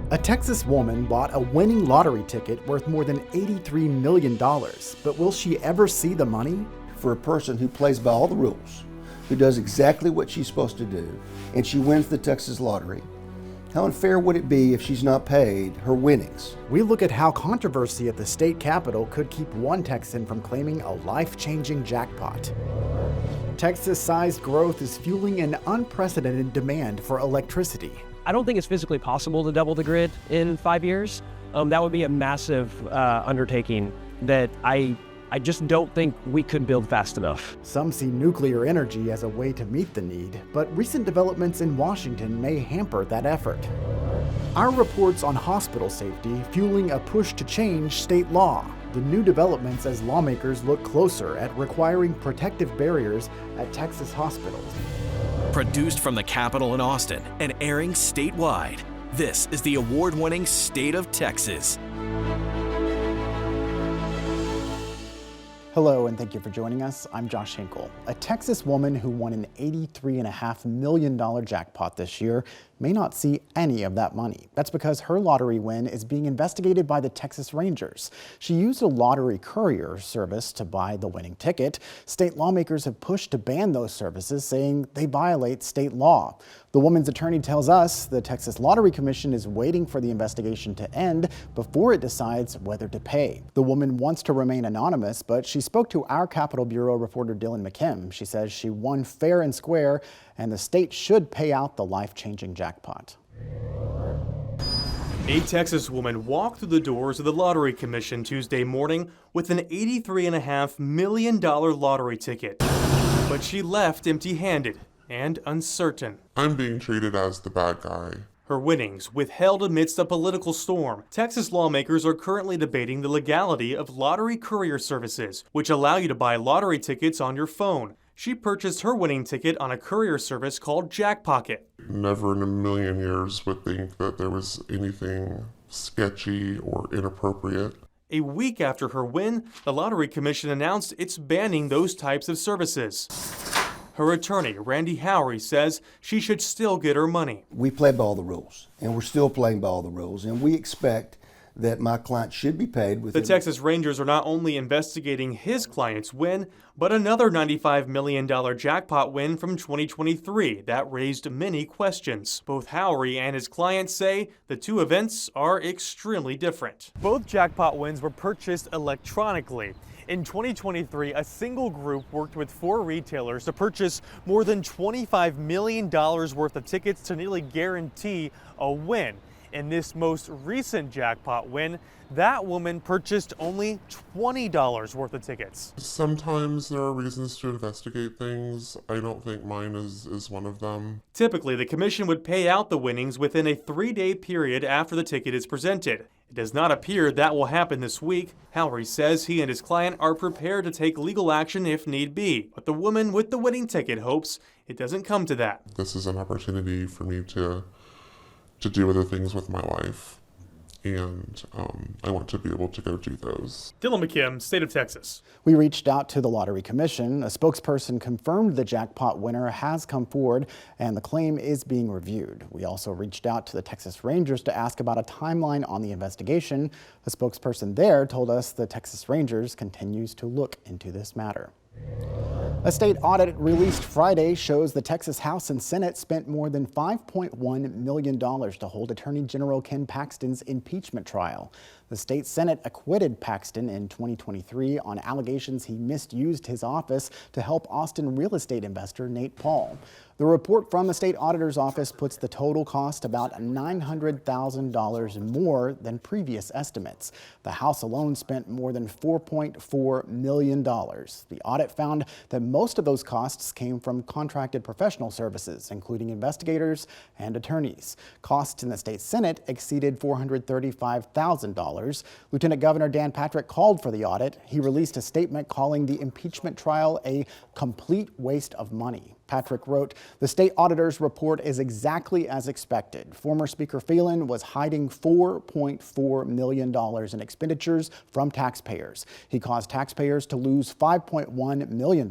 A Texas woman bought a winning lottery ticket worth more than $83 million, but will she ever see the money? For a person who plays by all the rules, who does exactly what she's supposed to do, and she wins the Texas lottery, how unfair would it be if she's not paid her winnings? We look at how controversy at the state capitol could keep one Texan from claiming a life-changing jackpot. Texas-sized growth is fueling an unprecedented demand for electricity. I don't think it's physically possible to double the grid in 5 years. That would be a massive undertaking that I just don't think we could build fast enough. Some see nuclear energy as a way to meet the need, but recent developments in Washington may hamper that effort. Our reports on hospital safety fueling a push to change state law. The new developments as lawmakers look closer at requiring protective barriers at Texas hospitals. Produced from the Capitol in Austin and airing statewide, this is the award-winning State of Texas. Hello, and thank you for joining us. I'm Josh Hinkle. A Texas woman who won an $83.5 million jackpot this year may not see any of that money. That's because her lottery win is being investigated by the Texas Rangers. She used a lottery courier service to buy the winning ticket. State lawmakers have pushed to ban those services, saying they violate state law. The woman's attorney tells us the Texas Lottery Commission is waiting for the investigation to end before it decides whether to pay. The woman wants to remain anonymous, but she spoke to our Capitol Bureau reporter Dylan McKim. She says she won fair and square, and the state should pay out the life-changing jackpot. A Texas woman walked through the doors of the Lottery Commission Tuesday morning with an $83.5 million lottery ticket. But she left empty-handed and uncertain. I'm being treated as the bad guy. Her winnings withheld amidst a political storm. Texas lawmakers are currently debating the legality of lottery courier services, which allow you to buy lottery tickets on your phone. She purchased her winning ticket on a courier service called Jackpot. Never in a million years would think that there was anything sketchy or inappropriate. A week after her win, the Lottery Commission announced it's banning those types of services. Her attorney, Randy Howery, says she should still get her money. We play by all the rules, and we're still playing by all the rules, and we expect that my client should be paid within. The Texas Rangers are not only investigating his client's win, but another $95 million jackpot win from 2023 that raised many questions. Both Howery and his client say the two events are extremely different. Both jackpot wins were purchased electronically. In 2023, a single group worked with 4 retailers to purchase more than $25 million worth of tickets to nearly guarantee a win. In this most recent jackpot win, that woman purchased only $20 worth of tickets. Sometimes there are reasons to investigate things. I don't think mine is one of them. Typically, the commission would pay out the winnings within a 3-day period after the ticket is presented. It does not appear that will happen this week. Howery says he and his client are prepared to take legal action if need be, but the woman with the winning ticket hopes it doesn't come to that. This is an opportunity for me to do other things with my life, and I want to be able to go do those. Dylan McKim, State of Texas. We reached out to the Lottery Commission. A spokesperson confirmed the jackpot winner has come forward and the claim is being reviewed. We also reached out to the Texas Rangers to ask about a timeline on the investigation. A spokesperson there told us the Texas Rangers continues to look into this matter. A state audit released Friday shows the Texas House and Senate spent more than $5.1 million to hold Attorney General Ken Paxton's impeachment trial. The state Senate acquitted Paxton in 2023 on allegations he misused his office to help Austin real estate investor Nate Paul. The report from the state auditor's office puts the total cost about $900,000 more than previous estimates. The House alone spent more than $4.4 million. The audit found that most of those costs came from contracted professional services, including investigators and attorneys. Costs in the state Senate exceeded $435,000. Lieutenant Governor Dan Patrick called for the audit. He released a statement calling the impeachment trial a complete waste of money. Patrick wrote, "The state auditor's report is exactly as expected. Former Speaker Phelan was hiding $4.4 million in expenditures from taxpayers. He caused taxpayers to lose $5.1 million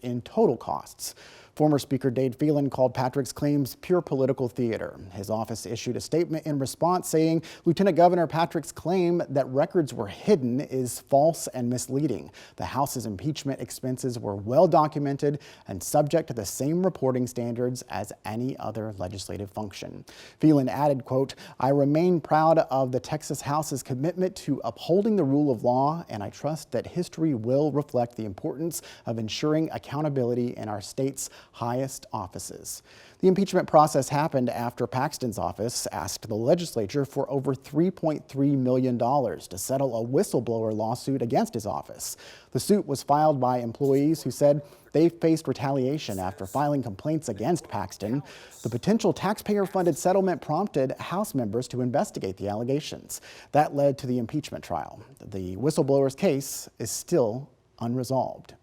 in total costs." Former Speaker Dade Phelan called Patrick's claims pure political theater. His office issued a statement in response saying Lieutenant Governor Patrick's claim that records were hidden is false and misleading. The House's impeachment expenses were well documented and subject to the same reporting standards as any other legislative function. Phelan added, quote, "I remain proud of the Texas House's commitment to upholding the rule of law, and I trust that history will reflect the importance of ensuring accountability in our state's highest offices." The impeachment process happened after Paxton's office asked the legislature for over $3.3 million to settle a whistleblower lawsuit against his office. The suit was filed by employees who said they faced retaliation after filing complaints against Paxton. The potential taxpayer-funded settlement prompted House members to investigate the allegations. That led to the impeachment trial. The whistleblower's case is still unresolved.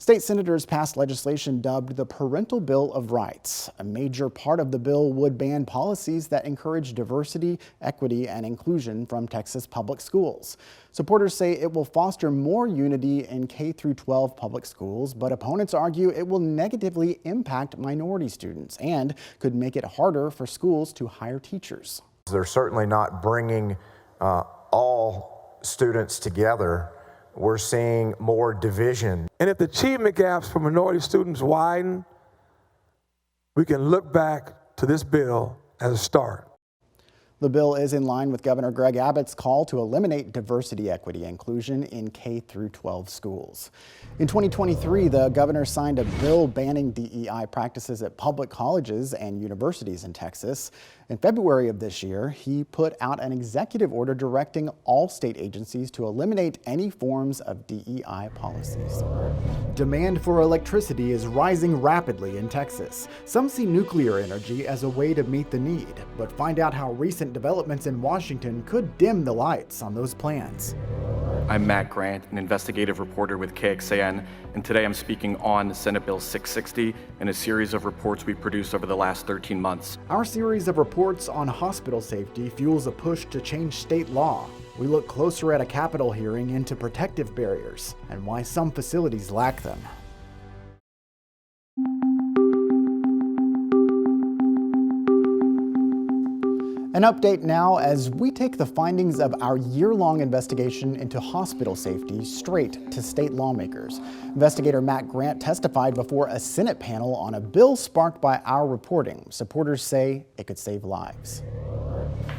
State senators passed legislation dubbed the Parental Bill of Rights. A major part of the bill would ban policies that encourage diversity, equity, and inclusion from Texas public schools. Supporters say it will foster more unity in K-12 public schools, but opponents argue it will negatively impact minority students and could make it harder for schools to hire teachers. They're certainly not bringing all students together. We're seeing more division. And if the achievement gaps for minority students widen, we can look back to this bill as a start. The bill is in line with Governor Greg Abbott's call to eliminate diversity, equity, and inclusion in K-12 schools. In 2023, the governor signed a bill banning DEI practices at public colleges and universities in Texas. In February of this year, he put out an executive order directing all state agencies to eliminate any forms of DEI policies. Demand for electricity is rising rapidly in Texas. Some see nuclear energy as a way to meet the need, but find out how recent developments in Washington could dim the lights on those plans. I'm Matt Grant, an investigative reporter with KXAN, and today I'm speaking on Senate Bill 660 and a series of reports we produced over the last 13 months. Our series of reports on hospital safety fuels a push to change state law. We look closer at a Capitol hearing into protective barriers and why some facilities lack them. An update now as we take the findings of our year-long investigation into hospital safety straight to state lawmakers. Investigator Matt Grant testified before a Senate panel on a bill sparked by our reporting. Supporters say it could save lives.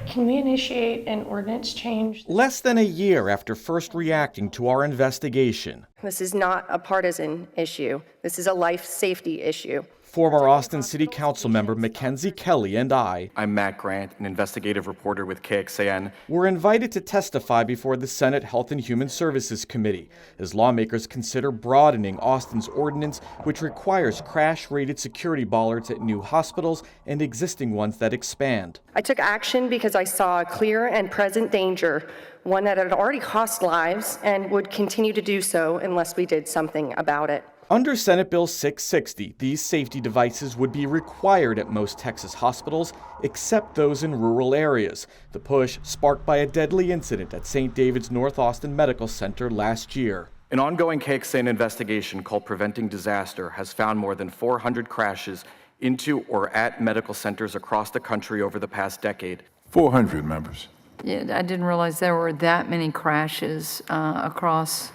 Can we initiate an ordinance change? Less than a year after first reacting to our investigation. This is not a partisan issue. This is a life safety issue. Former Austin City Council member Mackenzie Kelly and I'm Matt Grant, an investigative reporter with KXAN. were invited to testify before the Senate Health and Human Services Committee as lawmakers consider broadening Austin's ordinance, which requires crash-rated security bollards at new hospitals and existing ones that expand. I took action because I saw a clear and present danger, one that had already cost lives and would continue to do so unless we did something about it. Under Senate Bill 660, these safety devices would be required at most Texas hospitals, except those in rural areas. The push sparked by a deadly incident at St. David's North Austin Medical Center last year. An ongoing KXAN investigation called Preventing Disaster has found more than 400 crashes into or at medical centers across the country over the past decade. 400 members. Yeah, I didn't realize there were that many crashes across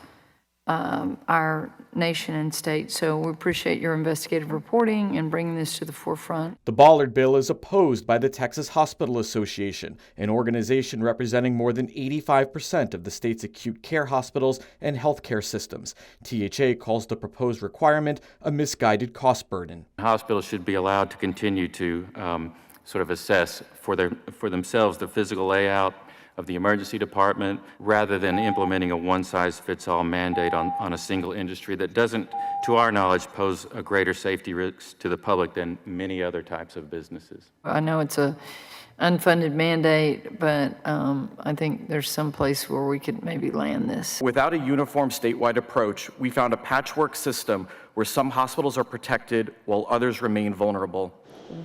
our nation and state. So we appreciate your investigative reporting and bringing this to the forefront. The Bollard bill is opposed by the Texas Hospital Association, an organization representing more than 85% of the state's acute care hospitals and healthcare systems. THA calls the proposed requirement a misguided cost burden. Hospitals should be allowed to continue to sort of assess for themselves the physical layout of the emergency department, rather than implementing a one-size-fits-all mandate on a single industry that doesn't, to our knowledge, pose a greater safety risk to the public than many other types of businesses. I know it's a unfunded mandate, but I think there's some place where we could maybe land this. Without a uniform statewide approach, we found a patchwork system where some hospitals are protected while others remain vulnerable.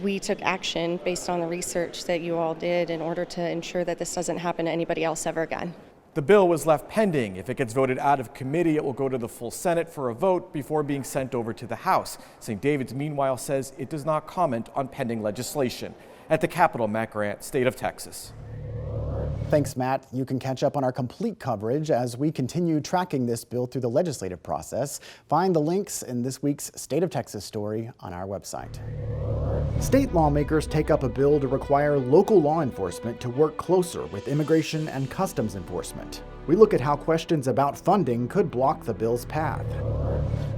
We took action based on the research that you all did in order to ensure that this doesn't happen to anybody else ever again. The bill was left pending. If it gets voted out of committee, it will go to the full Senate for a vote before being sent over to the House. St. David's, meanwhile, says it does not comment on pending legislation. At the Capitol, Matt Grant, State of Texas. Thanks, Matt. You can catch up on our complete coverage as we continue tracking this bill through the legislative process. Find the links in this week's State of Texas story on our website. State lawmakers take up a bill to require local law enforcement to work closer with immigration and customs enforcement. We look at how questions about funding could block the bill's path.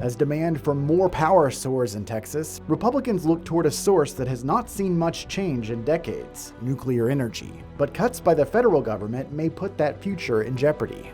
As demand for more power soars in Texas, Republicans look toward a source that has not seen much change in decades: nuclear energy. But cuts by the federal government may put that future in jeopardy.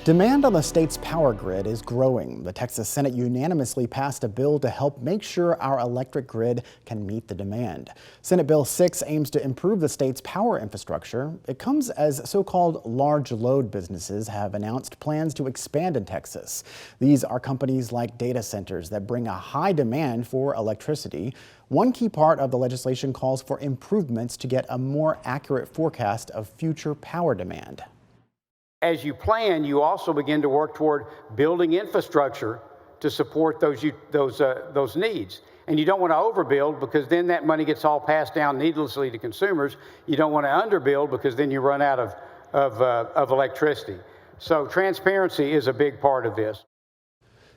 Demand on the state's power grid is growing. The Texas Senate unanimously passed a bill to help make sure our electric grid can meet the demand. Senate Bill 6 aims to improve the state's power infrastructure. It comes as so-called large load businesses have announced plans to expand in Texas. These are companies like data centers that bring a high demand for electricity. One key part of the legislation calls for improvements to get a more accurate forecast of future power demand. As you plan, you also begin to work toward building infrastructure to support those needs. And you don't want to overbuild, because then that money gets all passed down needlessly to consumers. You don't want to underbuild, because then you run out of electricity. So transparency is a big part of this.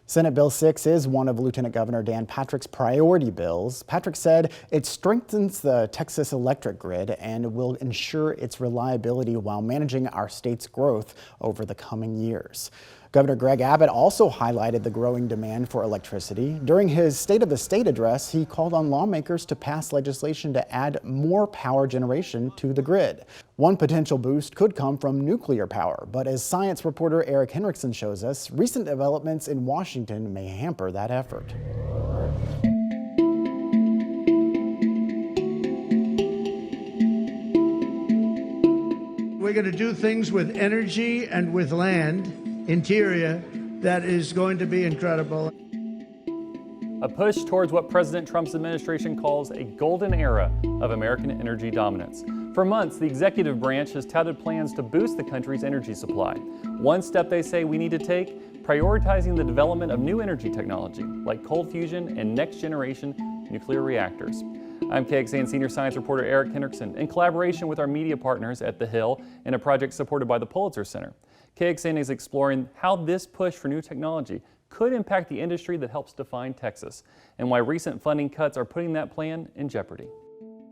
Senate Bill 6 is one of Lieutenant Governor Dan Patrick's priority bills. Patrick said it strengthens the Texas electric grid and will ensure its reliability while managing our state's growth over the coming years. Governor Greg Abbott also highlighted the growing demand for electricity. During his State of the State address, he called on lawmakers to pass legislation to add more power generation to the grid. One potential boost could come from nuclear power, but as science reporter Eric Henrikson shows us, recent developments in Washington may hamper that effort. We're going to do things with energy and with land, interior, that is going to be incredible. A push towards what President Trump's administration calls a golden era of American energy dominance. For months, the executive branch has touted plans to boost the country's energy supply. One step they say we need to take, prioritizing the development of new energy technology like cold fusion and next-generation nuclear reactors. I'm KXAN senior science reporter Eric Henrikson in collaboration with our media partners at The Hill in a project supported by the Pulitzer Center. KXAN is exploring how this push for new technology could impact the industry that helps define Texas, and why recent funding cuts are putting that plan in jeopardy.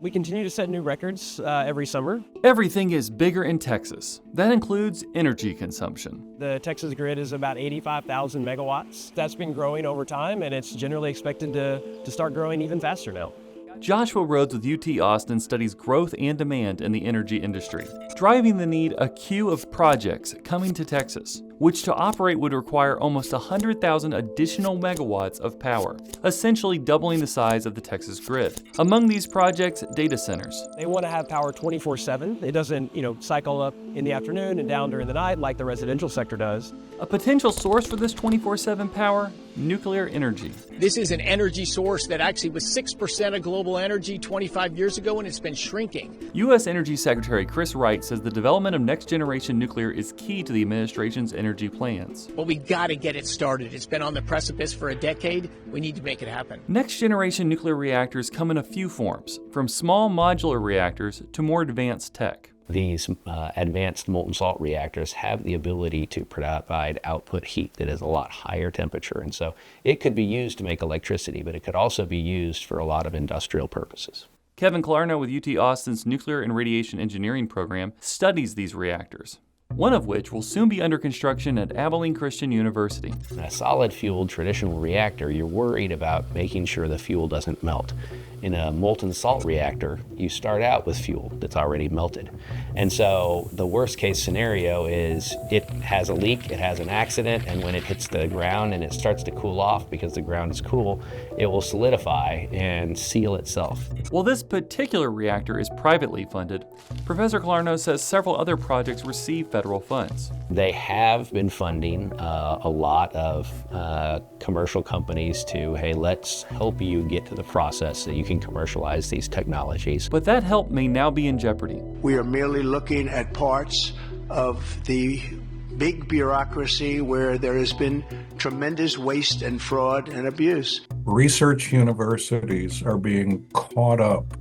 We continue to set new records every summer. Everything is bigger in Texas. That includes energy consumption. The Texas grid is about 85,000 megawatts. That's been growing over time, and it's generally expected to start growing even faster now. Joshua Rhodes with UT Austin studies growth and demand in the energy industry, driving the need a queue of projects coming to Texas, which to operate would require almost 100,000 additional megawatts of power, essentially doubling the size of the Texas grid. Among these projects, data centers. They want to have power 24/7. It doesn't, cycle up in the afternoon and down during the night like the residential sector does. A potential source for this 24/7 power? Nuclear energy. This is an energy source that actually was 6% of global energy 25 years ago, and it's been shrinking. U.S. Energy Secretary Chris Wright says the development of next-generation nuclear is key to the administration's energy plans. Well, we got to get it started. It's been on the precipice for a decade. We need to make it happen. Next-generation nuclear reactors come in a few forms, from small modular reactors to more advanced tech. These advanced molten salt reactors have the ability to provide output heat that is a lot higher temperature, and so it could be used to make electricity, but it could also be used for a lot of industrial purposes. Kevin Clarno with UT Austin's Nuclear and Radiation Engineering program studies these reactors, one of which will soon be under construction at Abilene Christian University. In a solid-fueled traditional reactor, you're worried about making sure the fuel doesn't melt. In a molten salt reactor, you start out with fuel that's already melted. And so the worst case scenario is it has a leak, it has an accident, and when it hits the ground and it starts to cool off because the ground is cool, it will solidify and seal itself. While this particular reactor is privately funded, Professor Clarno says several other projects receive federal funds. They have been funding a lot of commercial companies to, hey, let's help you get to the process so you can can commercialize these technologies. But that help may now be in jeopardy. We are merely looking at parts of the big bureaucracy where there has been tremendous waste and fraud and abuse. Research universities are being caught up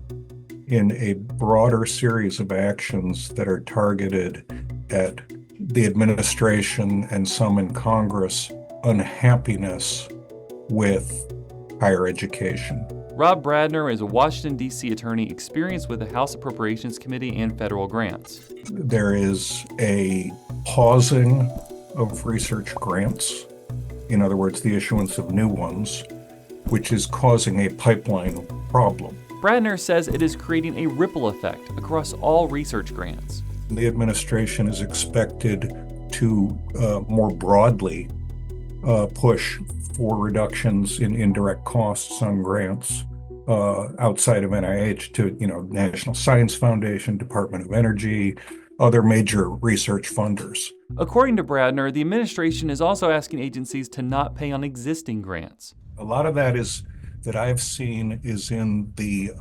in a broader series of actions that are targeted at the administration and some in Congress unhappiness with higher education. Rob Bradner is a Washington, D.C. attorney experienced with the House Appropriations Committee and federal grants. There is a pausing of research grants, in other words, the issuance of new ones, which is causing a pipeline problem. Bradner says it is creating a ripple effect across all research grants. The administration is expected to more broadly push for reductions in indirect costs on grants outside of NIH to, National Science Foundation, Department of Energy, other major research funders. According to Bradner, the administration is also asking agencies to not pay on existing grants. A lot of that I've seen is in the,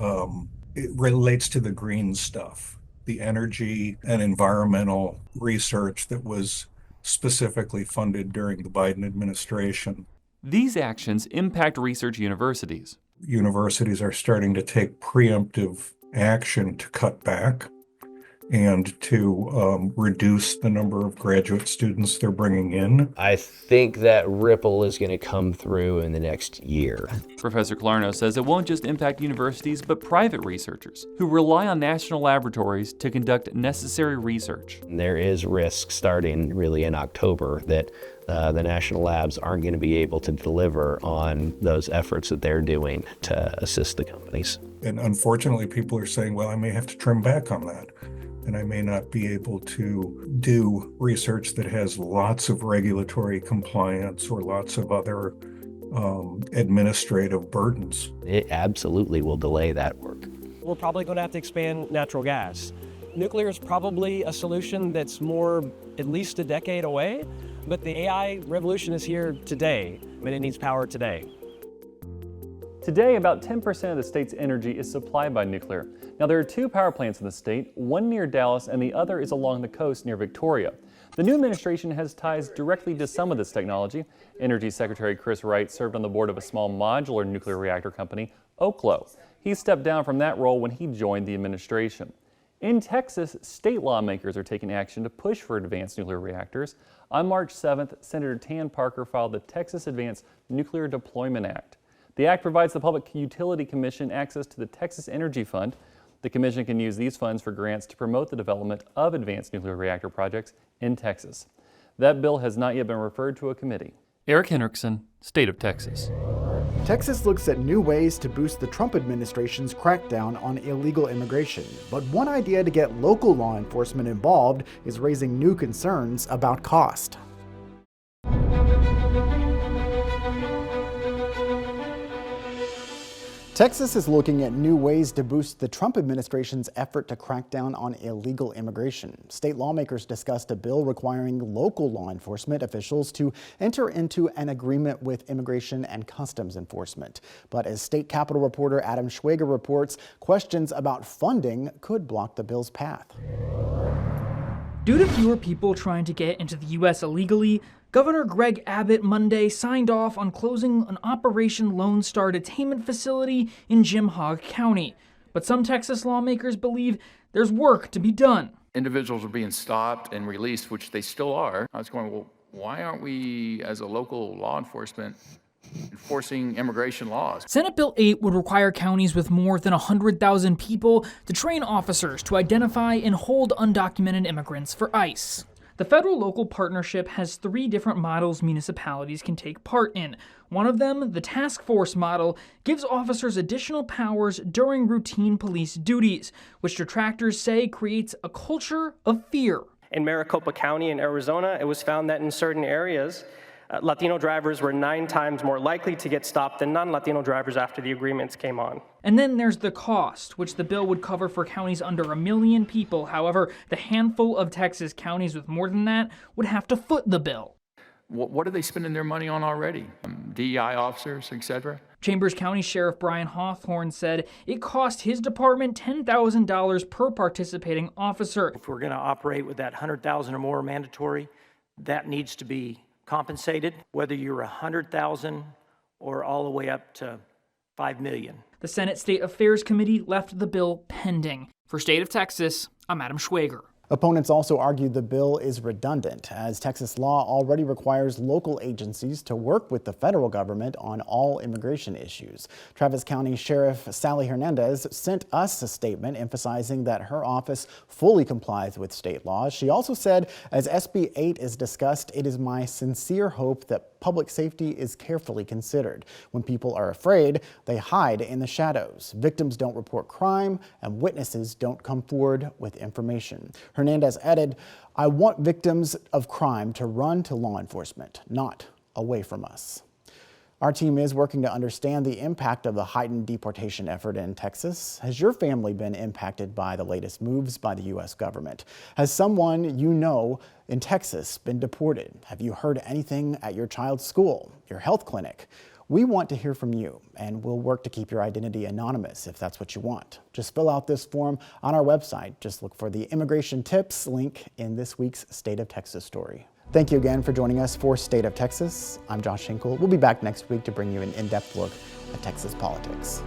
it relates to the green stuff, the energy and environmental research that was specifically funded during the Biden administration. These actions impact research universities. Universities are starting to take preemptive action to cut back and to reduce the number of graduate students they're bringing in. I think that ripple is going to come through in the next year. Professor Klarno says it won't just impact universities, but private researchers who rely on national laboratories to conduct necessary research. There is risk starting really in October that the national labs aren't going to be able to deliver on those efforts that they're doing to assist the companies. And unfortunately, people are saying, well, I may have to trim back on that. And I may not be able to do research that has lots of regulatory compliance or lots of other administrative burdens. It absolutely will delay that work. We're probably going to have to expand natural gas. Nuclear is probably a solution that's more at least a decade away, but the AI revolution is here today, and it needs power today. Today, about 10% of the state's energy is supplied by nuclear. Now, there are two power plants in the state, one near Dallas and the other is along the coast near Victoria. The new administration has ties directly to some of this technology. Energy Secretary Chris Wright served on the board of a small modular nuclear reactor company, Oklo. He stepped down from that role when he joined the administration. In Texas, state lawmakers are taking action to push for advanced nuclear reactors. On March 7th, Senator Tan Parker filed the Texas Advanced Nuclear Deployment Act. The act provides the Public Utility Commission access to the Texas Energy Fund. The commission can use these funds for grants to promote the development of advanced nuclear reactor projects in Texas. That bill has not yet been referred to a committee. Eric Henrikson, State of Texas. Texas looks at new ways to boost the Trump administration's crackdown on illegal immigration. But one idea to get local law enforcement involved is raising new concerns about cost. Texas is looking at new ways to boost the Trump administration's effort to crack down on illegal immigration. State lawmakers discussed a bill requiring local law enforcement officials to enter into an agreement with Immigration and Customs Enforcement. But as State Capitol reporter Adam Schwager reports, questions about funding could block the bill's path. Due to fewer people trying to get into the U.S. illegally, Governor Greg Abbott Monday signed off on closing an Operation Lone Star detainment facility in Jim Hogg County. But some Texas lawmakers believe there's work to be done. Individuals are being stopped and released, which they still are. I was going, well, why aren't we, as a local law enforcement, enforcing immigration laws? Senate Bill 8 would require counties with more than 100,000 people to train officers to identify and hold undocumented immigrants for ICE. The federal-local partnership has 3 different models municipalities can take part in. One of them, the task force model, gives officers additional powers during routine police duties, which detractors say creates a culture of fear. In Maricopa County in Arizona, it was found that in certain areas, Latino drivers were 9 times more likely to get stopped than non-Latino drivers after the agreements came on. And then there's the cost, which the bill would cover for counties under 1 million people. However, the handful of Texas counties with more than that would have to foot the bill. What are they spending their money on already? DEI officers, et cetera? Chambers County Sheriff Brian Hawthorne said it cost his department $10,000 per participating officer. If we're going to operate with that 100,000 or more mandatory, that needs to be compensated, whether you're 100,000 or all the way up to 5 million. The Senate State Affairs Committee left the bill pending. For State of Texas, I'm Adam Schwager. Opponents also argued the bill is redundant, as Texas law already requires local agencies to work with the federal government on all immigration issues. Travis County Sheriff Sally Hernandez sent us a statement emphasizing that her office fully complies with state laws. She also said, as SB 8 is discussed, it is my sincere hope that public safety is carefully considered. When people are afraid, they hide in the shadows. Victims don't report crime, and witnesses don't come forward with information. Hernandez added, I want victims of crime to run to law enforcement, not away from us. Our team is working to understand the impact of the heightened deportation effort in Texas. Has your family been impacted by the latest moves by the U.S. government? Has someone you know in Texas been deported? Have you heard anything at your child's school, your health clinic? We want to hear from you, and we'll work to keep your identity anonymous if that's what you want. Just fill out this form on our website. Just look for the immigration tips link in this week's State of Texas story. Thank you again for joining us for State of Texas. I'm Josh Hinkle. We'll be back next week to bring you an in-depth look at Texas politics.